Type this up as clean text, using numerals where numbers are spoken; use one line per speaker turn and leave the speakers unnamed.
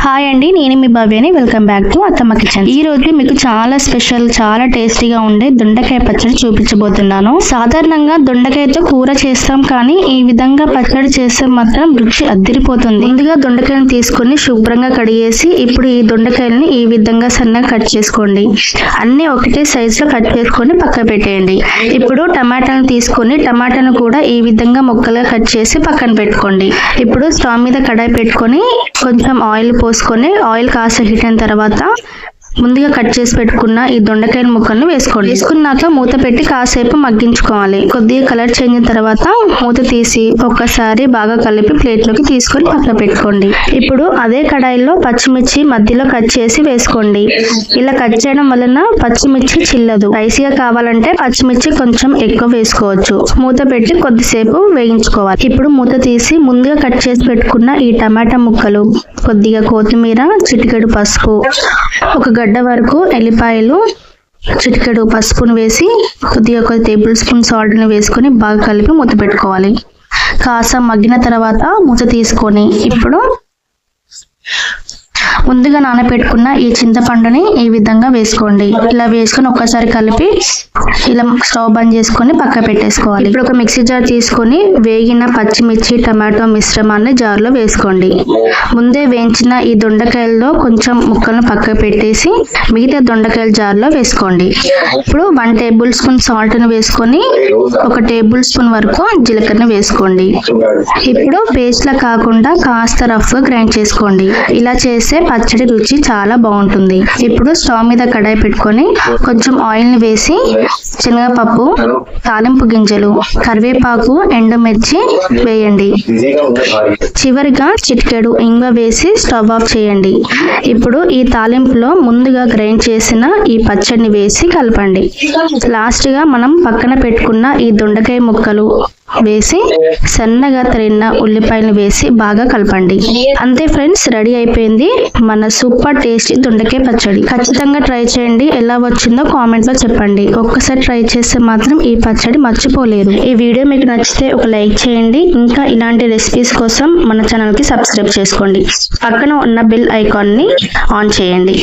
Hi అండి, నేను మీ భవ్యని. Welcome back to అత్తమ్మ కిచెన్. ఈ రోజు మీకు చాలా స్పెషల్, చాలా టేస్టీగా ఉండే దొండకాయ పచ్చడి చూపించబోతున్నాను. సాధారణంగా దొండకాయతో కూర చేస్తాం, కానీ ఈ విధంగా పచ్చడి చేస్తే మాత్రం రుచి అద్దిరిపోతుంది. ముందుగా దొండకాయలను తీసుకొని శుభ్రంగా కడిగేసి ఇప్పుడు ఈ దొండకాయలని ఈ విధంగా సన్నగా కట్ చేసుకోండి. అన్ని ఒకటే సైజులో కట్ చేసుకొని పక్క పెట్టేయండి. ఇప్పుడు టమాటాలను తీసుకొని టమాటాను కూడా ఈ విధంగా ముక్కలుగా కట్ చేసి పక్కన పెట్టుకోండి. ఇప్పుడు స్టవ్ మీద కడాయి పెట్టుకొని కొంచెం ఆయిల్ పోసుకొని ఆయిల్ కాస్త హీట్ అయిన తర్వాత ముందుగా కట్ చేసి పెట్టుకున్న ఈ దొండకాయల ముక్కలను వేసుకోండి. వేసుకున్నాక మూత పెట్టి కాసేపు మగ్గించుకోవాలి. కొద్దిగా కలర్ చేంజ్ అయిన తర్వాత మూత తీసి ఒక్కసారి బాగా కలిపి ప్లేట్లోకి తీసుకొని పక్కన పెట్టుకోండి. ఇప్పుడు అదే కడాయిలో పచ్చిమిర్చి మధ్యలో కట్ చేసి వేసుకోండి. ఇలా కట్ చేయడం వలన పచ్చిమిర్చి చిల్లదు. స్పైసీగా కావాలంటే పచ్చిమిర్చి కొంచెం ఎక్కువ వేసుకోవచ్చు. మూత పెట్టి కొద్దిసేపు వేయించుకోవాలి. ఇప్పుడు మూత తీసి ముందుగా కట్ చేసి పెట్టుకున్న ఈ టమాటా ముక్కలు, కొద్దిగా కొత్తిమీర, చిటికెడు పసుపు, ఒక గడ్డ వరకు ఎల్లిపాయలు, చిటికెడు పసుపును వేసి కొద్దిగా ఒక టేబుల్ స్పూన్ సాల్ట్ని వేసుకొని బాగా కలిపి మూత పెట్టుకోవాలి. కాస్త మగ్గిన తర్వాత మూత తీసుకొని ఇప్పుడు ముందుగా నానబెట్టుకున్న ఈ చింతపండుని ఈ విధంగా వేసుకోండి. ఇలా వేసుకొని ఒక్కసారి కలిపి ఇలా స్టవ్ బంద్ చేసుకొని పక్క పెట్టేసుకోవాలి. ఇప్పుడు ఒక మిక్సీ జార్ తీసుకొని వేగిన పచ్చిమిర్చి టమాటో మిశ్రమాన్ని జార్లో వేసుకోండి. ముందే వేయించిన ఈ దొండకాయల్లో కొంచెం ముక్కలను పక్క పెట్టేసి మిగతా దొండకాయల జార్లో వేసుకోండి. ఇప్పుడు 1 టేబుల్ స్పూన్ సాల్ట్ని వేసుకొని 1 టేబుల్ స్పూన్ వరకు జీలకర్ర వేసుకోండి. ఇప్పుడు పేస్ట్లా కాకుండా కాస్త రఫ్గా గ్రైండ్ చేసుకోండి. ఇలా చేస్తే పచ్చడి రుచి చాలా బాగుంటుంది. ఇప్పుడు స్టవ్ మీద కడాయి పెట్టుకొని కొంచెం ఆయిల్ ని వేసి శనగపప్పు, తాలింపు గింజలు, కరివేపాకు, ఎండుమిర్చి వేయండి. చివరిగా చిటికెడు ఇంగువ వేసి స్టవ్ ఆఫ్ చేయండి. ఇప్పుడు ఈ తాలింపులో ముందుగా గ్రైండ్ చేసిన ఈ పచ్చడిని వేసి కలపండి. లాస్ట్ గా మనం పక్కన పెట్టుకున్న ఈ దొండకాయ ముక్కలు వేసి సన్నగా తరిగిన ఉల్లిపాయలు వేసి బాగా కలపండి. అంతే ఫ్రెండ్స్, రెడీ అయిపోయింది మన సూపర్ టేస్టీ దొండకాయ పచ్చడి. ఖచ్చితంగా ట్రై చేయండి. ఎలా వచ్చిందో కామెంట్ లో చెప్పండి. ఒక్కసారి ట్రై చేస్తే మాత్రం ఈ పచ్చడి మర్చిపోలేరు. ఈ వీడియో మీకు నచ్చితే ఒక లైక్ చేయండి. ఇంకా ఇలాంటి రెసిపీస్ కోసం మన ఛానల్ కి సబ్స్క్రైబ్ చేసుకోండి. పక్కన ఉన్న బెల్ ఐకాన్ ని ఆన్ చేయండి.